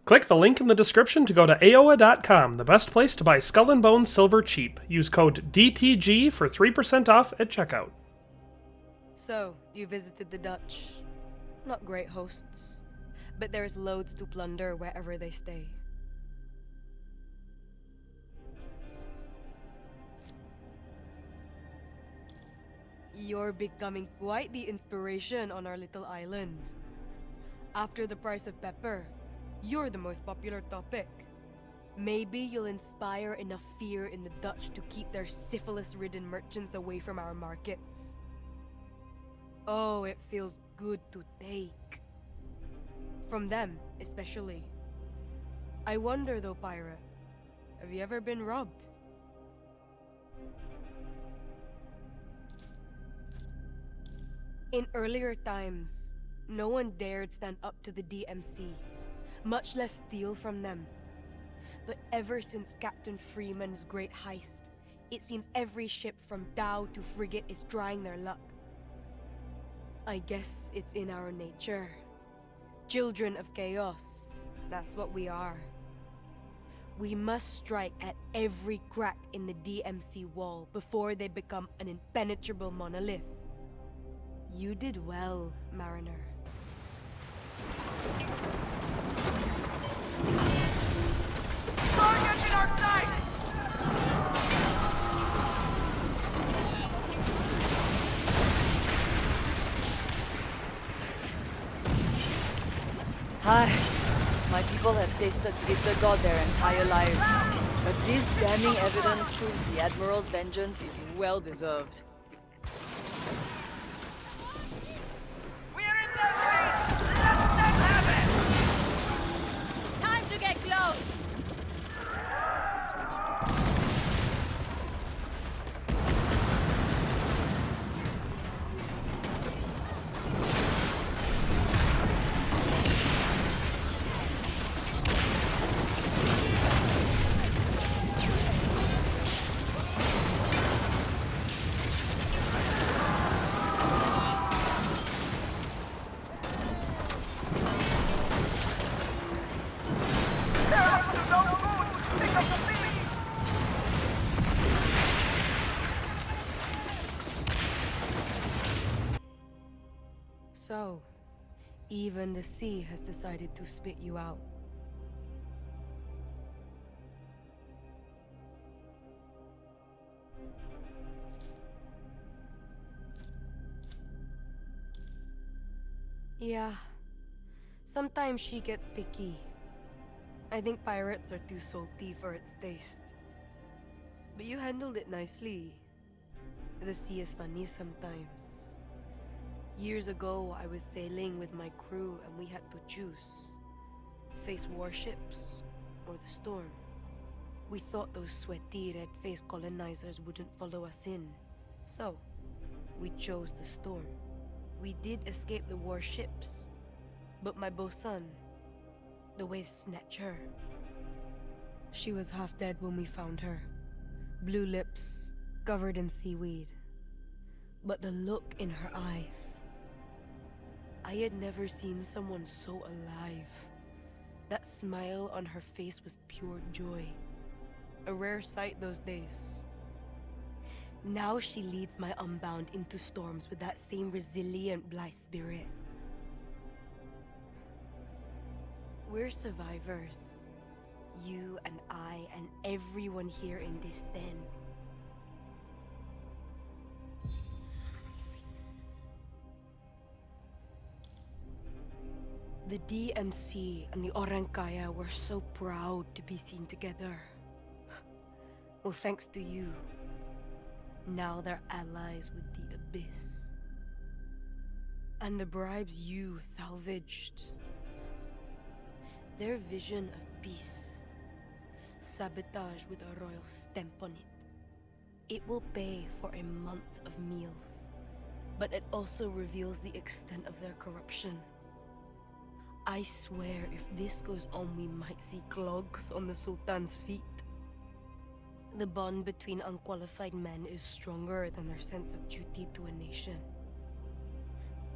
Click the link in the description to go to aoa.com, the best place to buy Skull and Bones silver cheap. Use code DTG for 3% off at checkout. So, you visited the Dutch. Not great hosts, but there's loads to plunder wherever they stay. You're becoming quite the inspiration on our little island. After the price of pepper, you're the most popular topic. Maybe you'll inspire enough fear in the Dutch to keep their syphilis-ridden merchants away from our markets. Oh, it feels good to take. From them, especially. I wonder though, pirate, have you ever been robbed? In earlier times, no one dared stand up to the DMC, much less steal from them. But ever since Captain Freeman's great heist, it seems every ship from dhow to frigate is trying their luck. I guess it's in our nature. Children of chaos, that's what we are. We must strike at every crack in the DMC wall before they become an impenetrable monolith. You did well, Mariner. Target in our sight! Hi. My people have tasted bitter God their entire lives. But this damning evidence proves the Admiral's vengeance is well deserved. We're in their reach! Let them have it! Time to get close! So, even the sea has decided to spit you out. Yeah, sometimes she gets picky. I think pirates are too salty for its taste. But you handled it nicely. The sea is funny sometimes. Years ago, I was sailing with my crew and we had to choose. Face warships or the storm. We thought those sweaty, red-faced colonizers wouldn't follow us in. So, we chose the storm. We did escape the warships, but my bosun, the waves snatched her. She was half dead when we found her. Blue lips, covered in seaweed. But the look in her eyes. I had never seen someone so alive. That smile on her face was pure joy. A rare sight those days. Now she leads my Unbound into storms with that same resilient, blithe spirit. We're survivors. You and I and everyone here in this den. The DMC and the Orankaya were so proud to be seen together. Well, thanks to you. Now they're allies with the Abyss. And the bribes you salvaged. Their vision of peace. Sabotage with a royal stamp on it. It will pay for a month of meals. But it also reveals the extent of their corruption. I swear if this goes on, we might see clogs on the Sultan's feet. The bond between unqualified men is stronger than their sense of duty to a nation.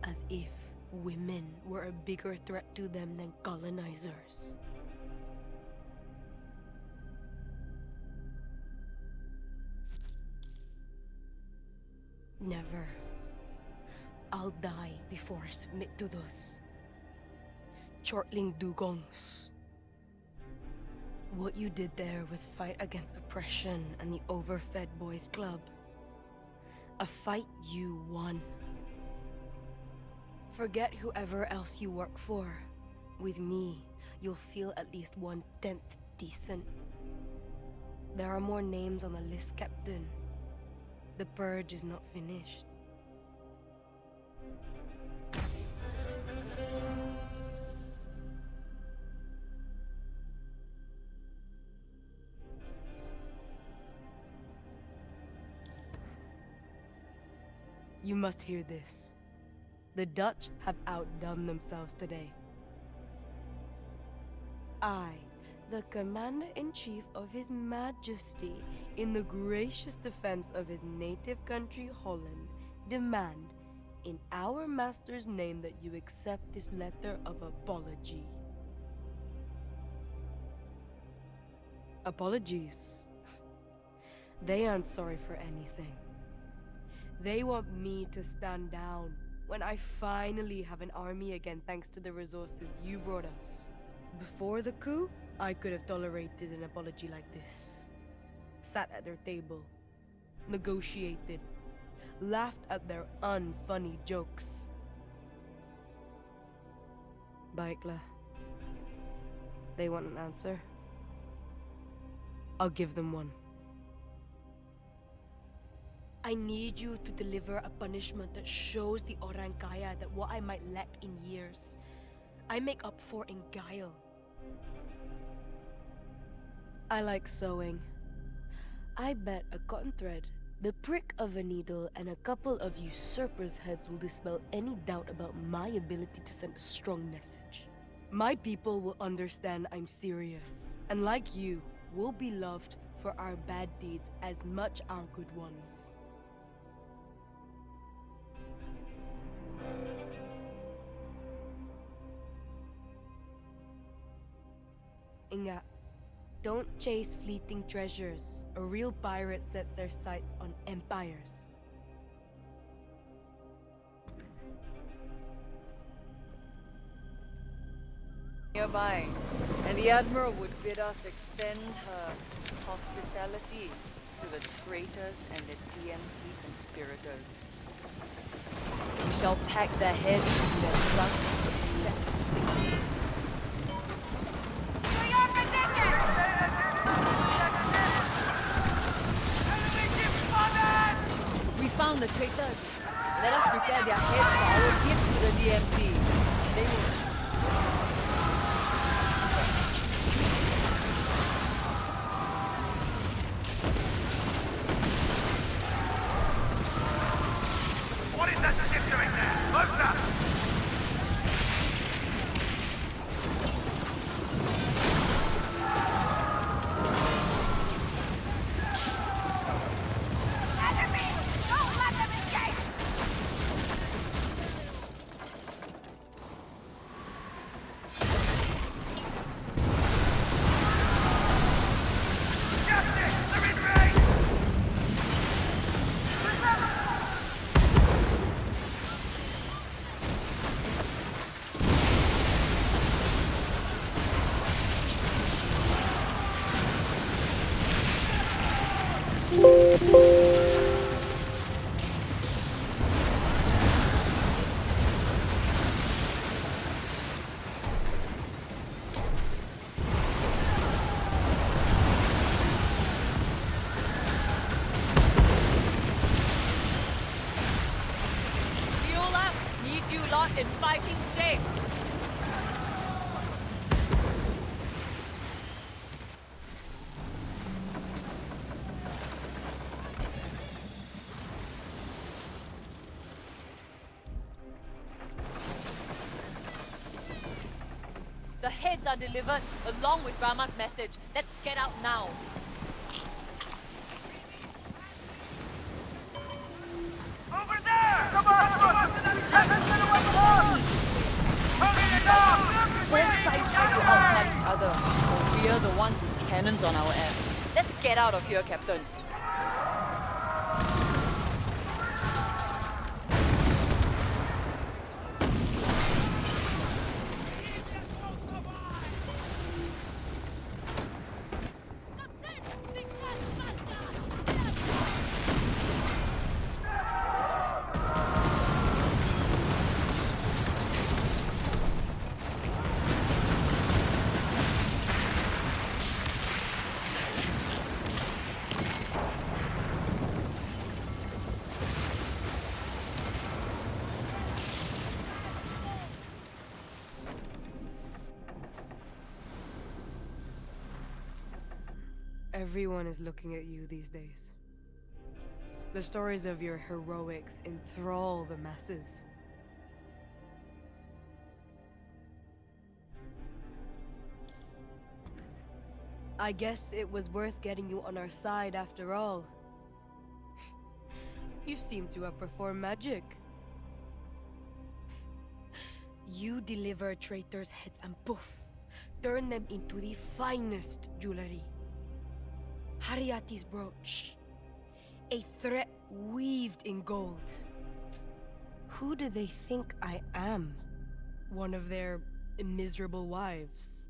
As if women were a bigger threat to them than colonizers. Never. I'll die before I submit to those chortling dugongs. What you did there was fight against oppression and the overfed boys club. A fight you won. Forget whoever else you work for. With me, you'll feel at least 1/10 decent. There are more names on the list, Captain. The purge is not finished. You must hear this. The Dutch have outdone themselves today. I, the Commander-in-Chief of His Majesty, in the gracious defense of his native country, Holland, demand, in our master's name, that you accept this letter of apology. Apologies. They aren't sorry for anything. They want me to stand down when I finally have an army again, thanks to the resources you brought us. Before the coup, I could have tolerated an apology like this. Sat at their table, negotiated, laughed at their unfunny jokes. Baiklah. They want an answer. I'll give them one. I need you to deliver a punishment that shows the Orang Kaya that what I might lack in years, I make up for in guile. I like sewing. I bet a cotton thread, the prick of a needle, and a couple of usurpers' heads will dispel any doubt about my ability to send a strong message. My people will understand I'm serious, and like you, will be loved for our bad deeds as much our good ones. Ingat, don't chase fleeting treasures. A real pirate sets their sights on empires. Nearby, and the Admiral would bid us extend her hospitality to the traitors and the DMC conspirators. We shall pack their heads in their trunks. We found the traitors. Let us prepare their heads for our gift to the DMC. They will... What is that ship doing there? Closer! In fighting shape. The heads are delivered along with Rahma's message. Let's get out now. Over there! Come on! Both sides try to outfight each other, but we are the ones with cannons on our ass. Let's get out of here, Captain. Everyone is looking at you these days. The stories of your heroics enthrall the masses. I guess it was worth getting you on our side after all. You seem to have performed magic. You deliver traitors' heads and poof, turn them into the finest jewelry. Hariati's brooch. A threat weaved in gold. Who do they think I am? One of their miserable wives?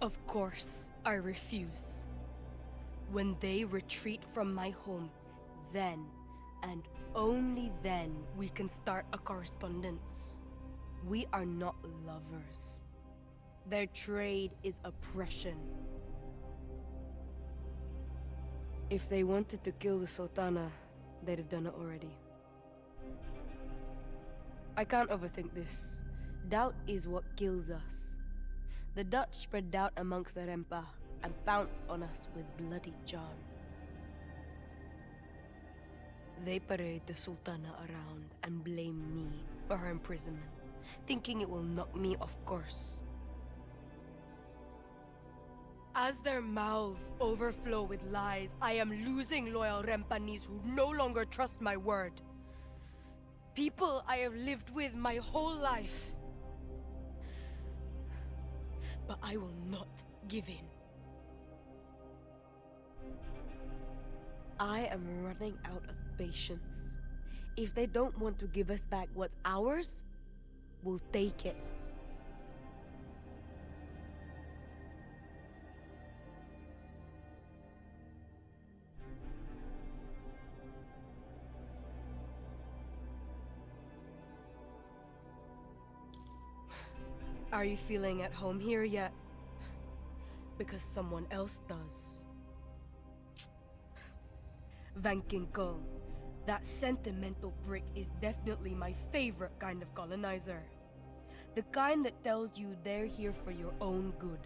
Of course, I refuse. When they retreat from my home, then, and only then, we can start a correspondence. We are not lovers. Their trade is oppression. If they wanted to kill the Sultana, they'd have done it already. I can't overthink this. Doubt is what kills us. The Dutch spread doubt amongst the Rempa and pounced on us with bloody charm. They parade the Sultana around and blame me for her imprisonment, thinking it will knock me off course. As their mouths overflow with lies, I am losing loyal Rempanese who no longer trust my word. People I have lived with my whole life. But I will not give in. I am running out of patience. If they don't want to give us back what's ours, we'll take it. Are you feeling at home here yet? Because someone else does. Van Kinkel, that sentimental prick is definitely my favorite kind of colonizer. The kind that tells you they're here for your own good.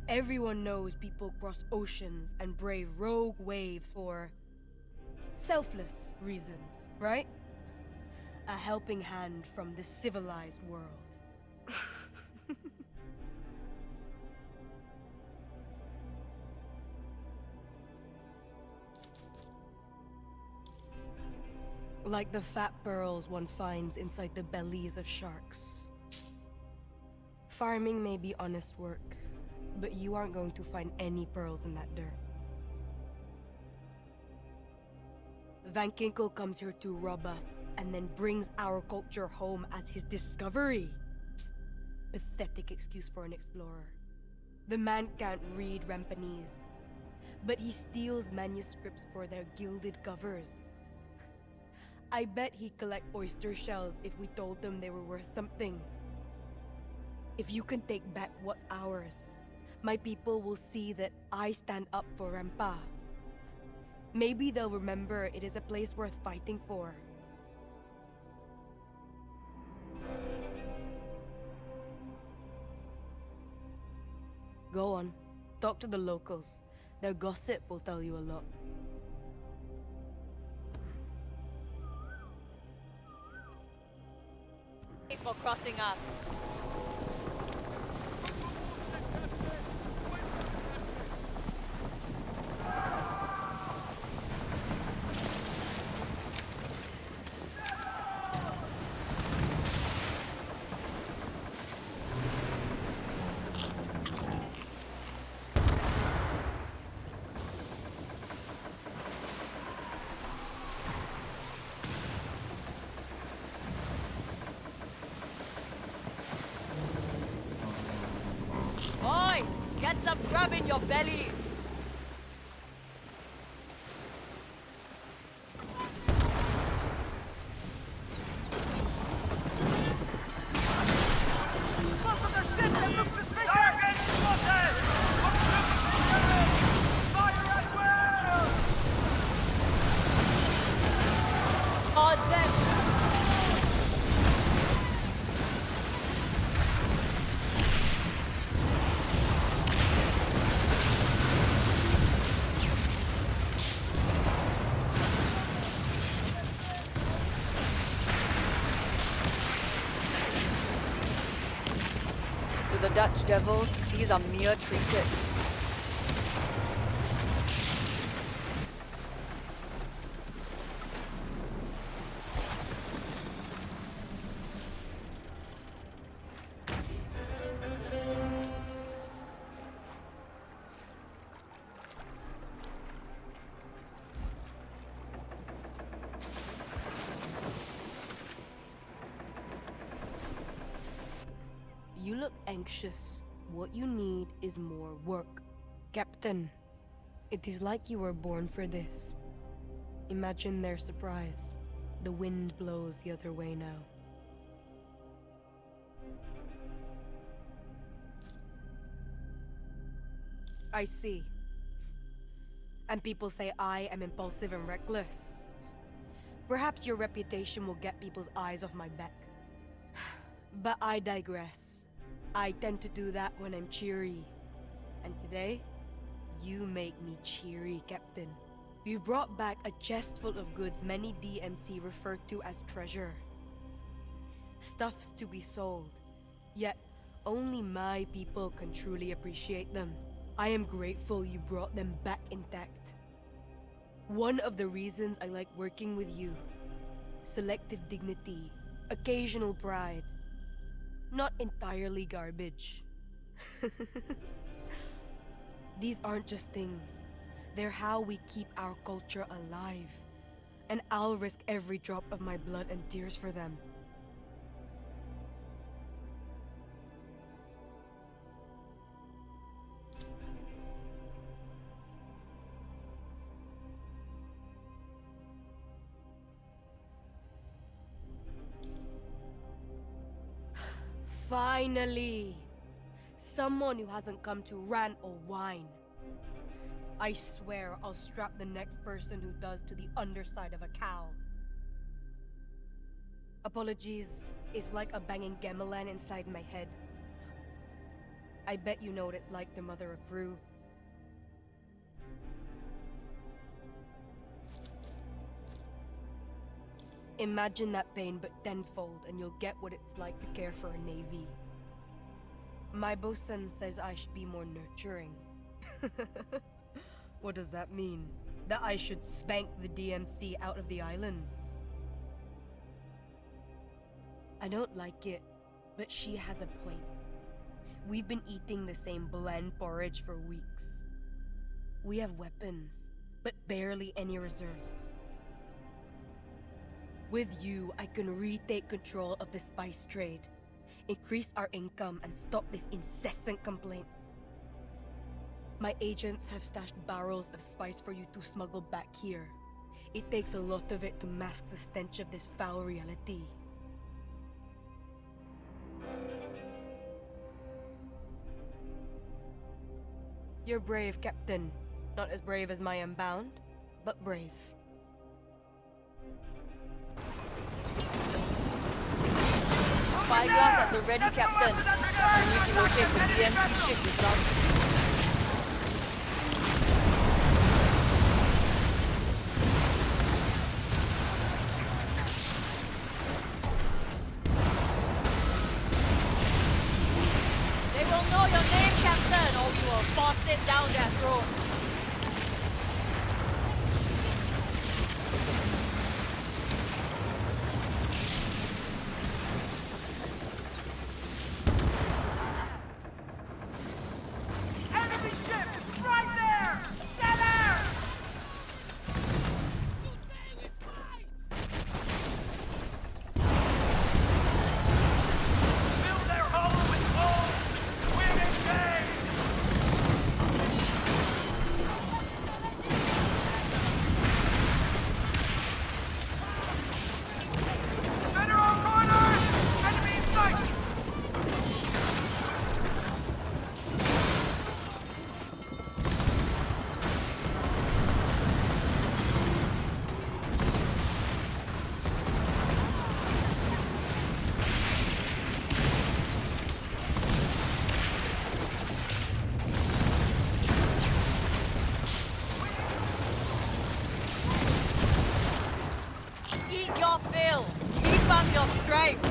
Everyone knows people cross oceans and brave rogue waves for selfless reasons, right? A helping hand from the civilized world. Like the fat pearls one finds inside the bellies of sharks. Farming may be honest work, but you aren't going to find any pearls in that dirt. Van Kinkel comes here to rob us, and then brings our culture home as his discovery. Pathetic excuse for an explorer. The man can't read Rempanese, but he steals manuscripts for their gilded covers. I bet he'd collect oyster shells if we told them they were worth something. If you can take back what's ours, my people will see that I stand up for Rempa. Maybe they'll remember it is a place worth fighting for. Go on, talk to the locals. Their gossip will tell you a lot. For crossing us. Oi! Get some grub in your belly! Most of their ships have looked suspicious! Target spotted! Fire at will! Oh, To the Dutch devils, these are mere trinkets. You look anxious. What you need is more work. Captain, it is like you were born for this. Imagine their surprise. The wind blows the other way now. I see. And people say I am impulsive and reckless. Perhaps your reputation will get people's eyes off my back. But I digress. I tend to do that when I'm cheery. And today, you make me cheery, Captain. You brought back a chest full of goods many DMC refer to as treasure. Stuffs to be sold. Yet, only my people can truly appreciate them. I am grateful you brought them back intact. One of the reasons I like working with you. Selective dignity, occasional pride. Not entirely garbage. These aren't just things. They're how we keep our culture alive. And I'll risk every drop of my blood and tears for them. Finally! Someone who hasn't come to rant or whine. I swear I'll strap the next person who does to the underside of a cow. Apologies, it's like a banging gamelan inside my head. I bet you know what it's like to mother a crew. Imagine that pain but tenfold and you'll get what it's like to care for a navy. My bosun says I should be more nurturing. What does that mean? That I should spank the DMC out of the islands? I don't like it, but she has a point. We've been eating the same bland porridge for weeks. We have weapons, but barely any reserves. With you, I can retake control of the spice trade, increase our income, and stop these incessant complaints. My agents have stashed barrels of spice for you to smuggle back here. It takes a lot of it to mask the stench of this foul reality. You're brave, Captain. Not as brave as my Unbound, but brave. Spyglass at the ready, Captain. We need to locate the DMC ship without... They will know your name, Captain, or we will force it down their throat. Enemy ship! Right there! Get out! Fill their hole with coal! We're engaged! Center all corners! Enemy in sight! Eat your fill! Keep up your strength!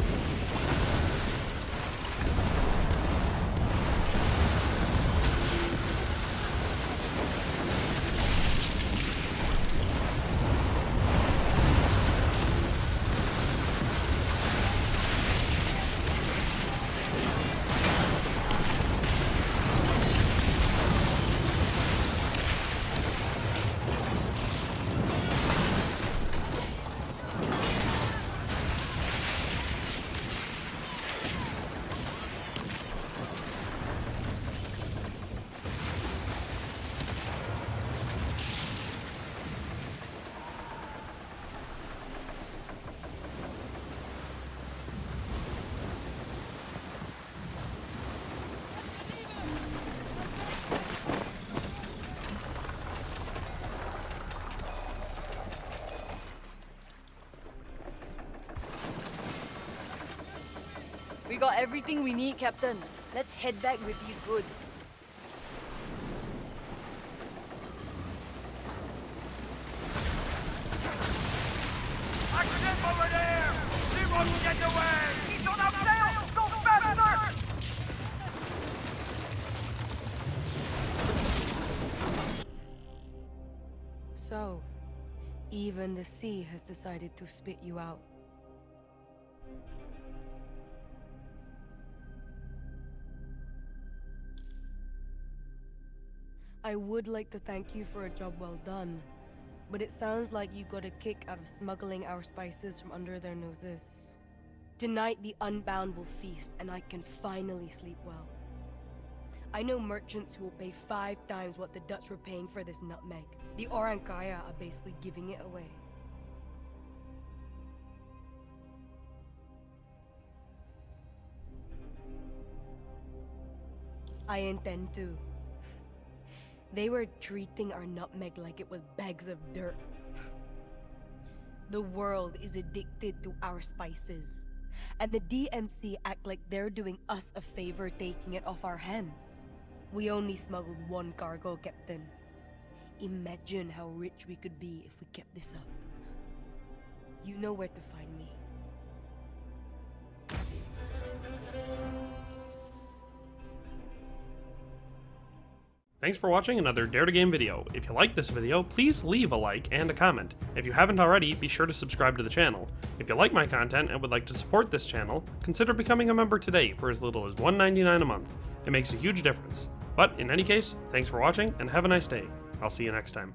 We got everything we need, Captain. Let's head back with these goods. Accident over there! He won't get away! He's on our tail! Go faster! So, even the sea has decided to spit you out. I would like to thank you for a job well done, but it sounds like you got a kick out of smuggling our spices from under their noses. Tonight the Unbound will feast, and I can finally sleep well. I know merchants who will pay 5 times what the Dutch were paying for this nutmeg. The Orankaya are basically giving it away. I intend to. They were treating our nutmeg like it was bags of dirt. The world is addicted to our spices, and the DMC act like they're doing us a favor taking it off our hands. We only smuggled 1 cargo, Captain. Imagine how rich we could be if we kept this up. You know where to find me. Thanks for watching another Dare to Game video. If you liked this video, please leave a like and a comment. If you haven't already, be sure to subscribe to the channel. If you like my content and would like to support this channel, consider becoming a member today for as little as $1.99 a month. It makes a huge difference. But in any case, thanks for watching and have a nice day. I'll see you next time.